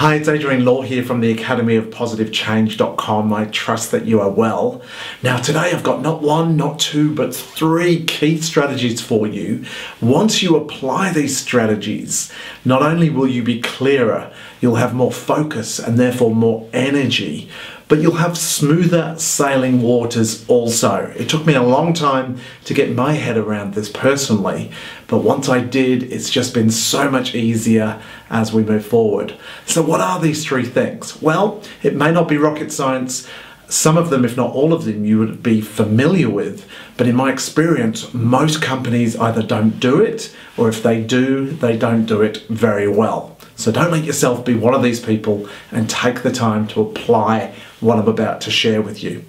Hi, it's Adrian Law here from the Academy of PositiveChange.com. I trust that you are well. Now today I've got not one, not two, but three key strategies for you. Once you apply these strategies, not only will you be clearer, you'll have more focus and therefore more energy, but you'll have smoother sailing waters also. It took me a long time to get my head around this personally, but once I did, it's just been so much easier as we move forward. So what are these three things? Well, it may not be rocket science. Some of them, if not all of them, you would be familiar with, but in my experience, most companies either don't do it, or if they do, they don't do it very well. So don't let yourself be one of these people and take the time to apply what I'm about to share with you.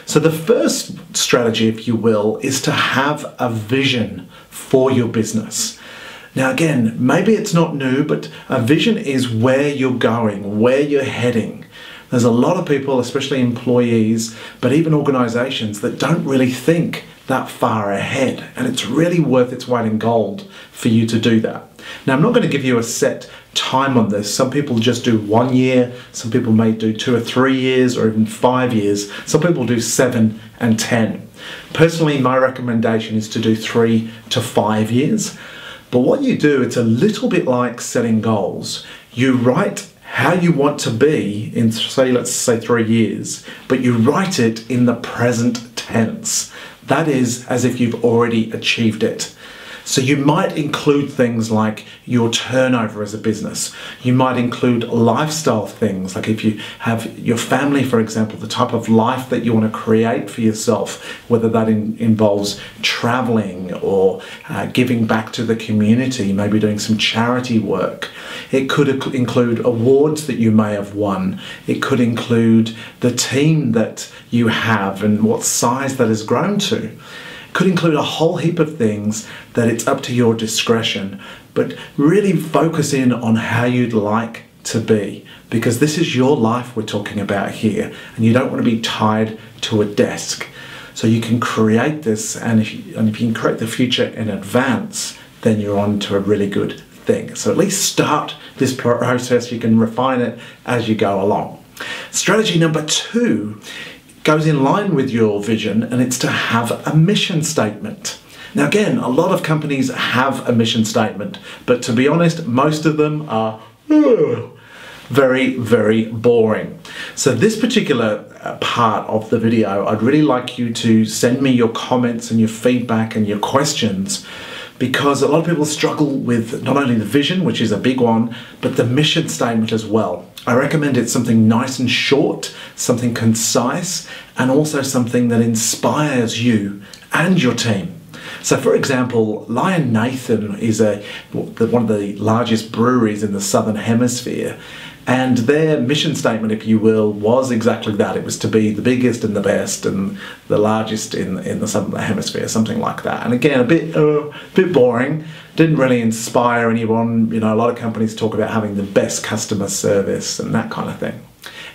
So the first strategy, if you will, is to have a vision for your business. Now again, maybe it's not new, but a vision is where you're going, where you're heading. There's a lot of people, especially employees, but even organizations that don't really think that far ahead, and it's really worth its weight in gold for you to do that. Now, I'm not going to give you a set time on this. Some people just do 1 year, some people may do 2 or 3 years, or even 5 years. Some people do 7 and 10. Personally, my recommendation is to do 3 to 5 years. But what you do, it's a little bit like setting goals. You write how you want to be in, say, let's say 3 years, but you write it in the present tense. That is as if you've already achieved it. So you might include things like your turnover as a business. You might include lifestyle things, like if you have your family, for example, the type of life that you want to create for yourself, whether that involves traveling or giving back to the community, maybe doing some charity work. It could include awards that you may have won. It could include the team that you have and what size that has grown to. Could include a whole heap of things that it's up to your discretion, but really focus in on how you'd like to be, because this is your life we're talking about here, and you don't want to be tied to a desk. So you can create this, and if you can create the future in advance, then you're on to a really good thing. So at least start this process. You can refine it as you go along. Strategy number 2 goes in line with your vision, and it's to have a mission statement. Now again, a lot of companies have a mission statement, but to be honest, most of them are very, very boring. So this particular part of the video, I'd really like you to send me your comments and your feedback and your questions, because a lot of people struggle with not only the vision, which is a big one, but the mission statement as well. I recommend it's something nice and short, something concise, and also something that inspires you and your team. So for example, Lion Nathan is one of the largest breweries in the Southern Hemisphere, and their mission statement, if you will, was exactly that. It was to be the biggest and the best and the largest in the Southern Hemisphere, something like that. And again, a bit boring, didn't really inspire anyone. You know, a lot of companies talk about having the best customer service and that kind of thing.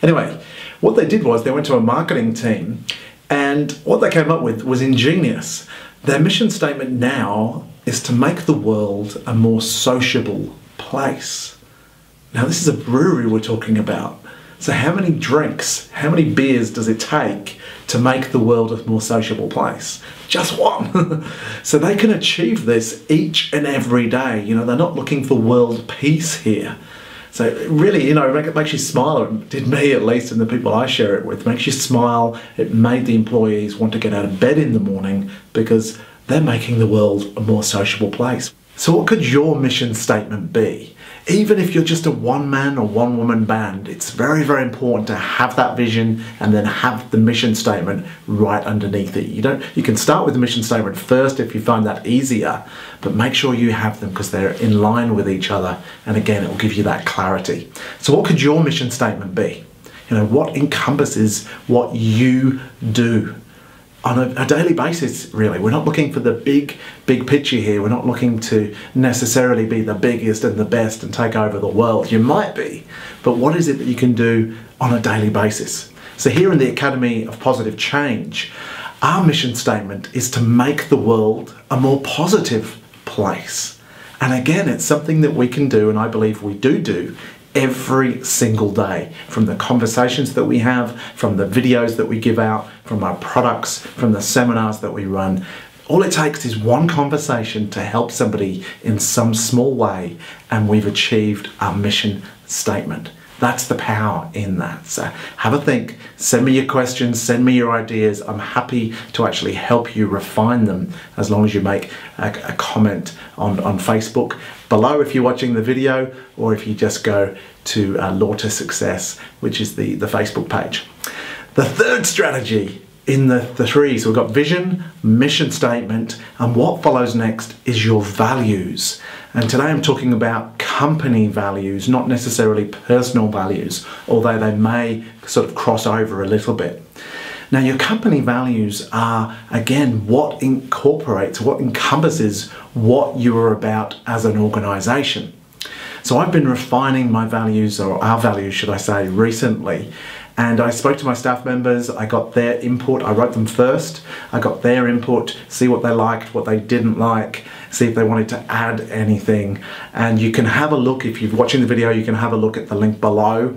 Anyway, what they did was they went to a marketing team, and what they came up with was ingenious. Their mission statement now is to make the world a more sociable place. Now this is a brewery we're talking about. So how many drinks, how many beers does it take to make the world a more sociable place? Just one. So they can achieve this each and every day. You know, they're not looking for world peace here. So really, you know, it makes you smile. It did me, at least, and the people I share it with. It makes you smile. It made the employees want to get out of bed in the morning because they're making the world a more sociable place. So what could your mission statement be? Even if you're just a one-man or one-woman band, it's very, very important to have that vision and then have the mission statement right underneath it. You can start with the mission statement first if you find that easier, but make sure you have them because they're in line with each other, and again, it will give you that clarity. So what could your mission statement be? You know, what encompasses what you do on a daily basis, really. We're not looking for the big picture here. We're not looking to necessarily be the biggest and the best and take over the world. You might be, but what is it that you can do on a daily basis? So here in the Academy of Positive Change, our mission statement is to make the world a more positive place. And again, it's something that we can do, and I believe we do every single day, from the conversations that we have, from the videos that we give out, from our products, from the seminars that we run. All it takes is one conversation to help somebody in some small way, and we've achieved our mission statement. That's the power in that. So have a think, send me your questions, send me your ideas. I'm happy to actually help you refine them, as long as you make a comment on Facebook below if you're watching the video, or if you just go to Law to Success, which is the Facebook page. The third strategy in the three, so we've got vision, mission statement, and what follows next is your values. And today I'm talking about company values, not necessarily personal values, although they may sort of cross over a little bit. Now, your company values are, again, what incorporates, what encompasses what you are about as an organization. So I've been refining my values, or our values, should I say, recently. And I spoke to my staff members, I got their input, I wrote them first, I got their input, see what they liked, what they didn't like, see if they wanted to add anything. And you can have a look, if you're watching the video, you can have a look at the link below.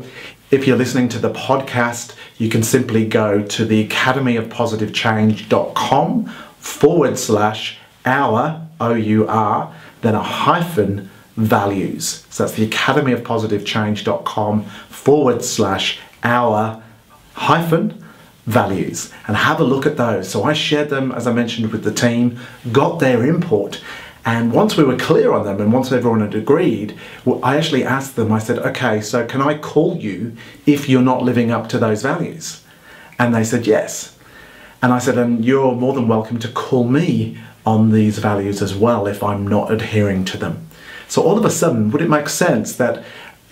If you're listening to the podcast, you can simply go to the academyofpositiveChange.com/our, O-U-R, then a hyphen values. So that's the academyofpositiveChange.com/our hyphen values, and have a look at those. So I shared them, as I mentioned, with the team, got their input, and once we were clear on them and once everyone had agreed, I actually asked them, I said, okay, so can I call you if you're not living up to those values? And they said yes. And I said, and you're more than welcome to call me on these values as well if I'm not adhering to them. So all of a sudden, would it make sense that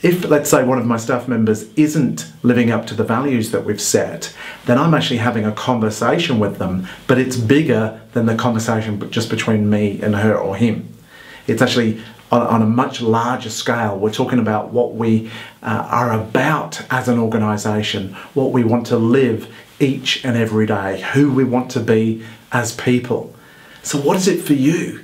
if, let's say, one of my staff members isn't living up to the values that we've set, then I'm actually having a conversation with them, but it's bigger than the conversation just between me and her or him. It's actually on a much larger scale. We're talking about what we are about as an organization, what we want to live each and every day, who we want to be as people. So what is it for you?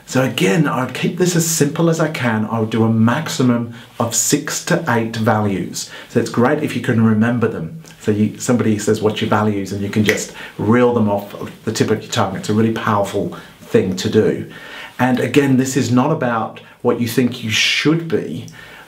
So again, I'd keep this as simple as I can. I would do a maximum of 6 to 8 values. So it's great if you can remember them. So somebody says, what's your values? And you can just reel them off the tip of your tongue. It's a really powerful thing to do. And again, this is not about what you think you should be,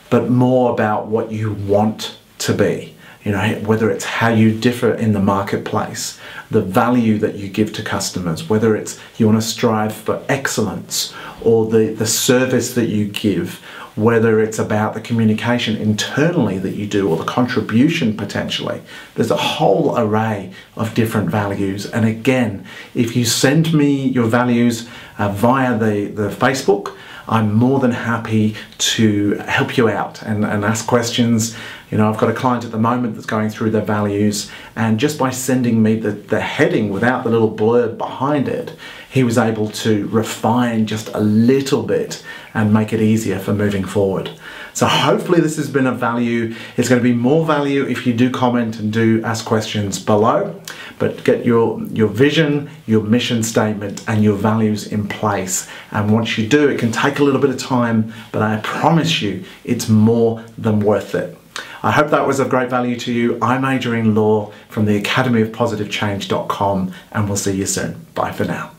but more about what you want to be. You know, whether it's how you differ in the marketplace, the value that you give to customers, whether it's you want to strive for excellence, or the service that you give, whether it's about the communication internally that you do, or the contribution potentially. There's a whole array of different values. And again, if you send me your values via the Facebook, I'm more than happy to help you out and ask questions. You know, I've got a client at the moment that's going through their values, and just by sending me the heading without the little blurb behind it, he was able to refine just a little bit and make it easier for moving forward. So hopefully this has been of value. It's going to be more value if you do comment and do ask questions below. But get your vision, your mission statement, and your values in place. And once you do, it can take a little bit of time, but I promise you it's more than worth it. I hope that was of great value to you. I'm Adrian Law from the academyofpositivechange.com, and we'll see you soon. Bye for now.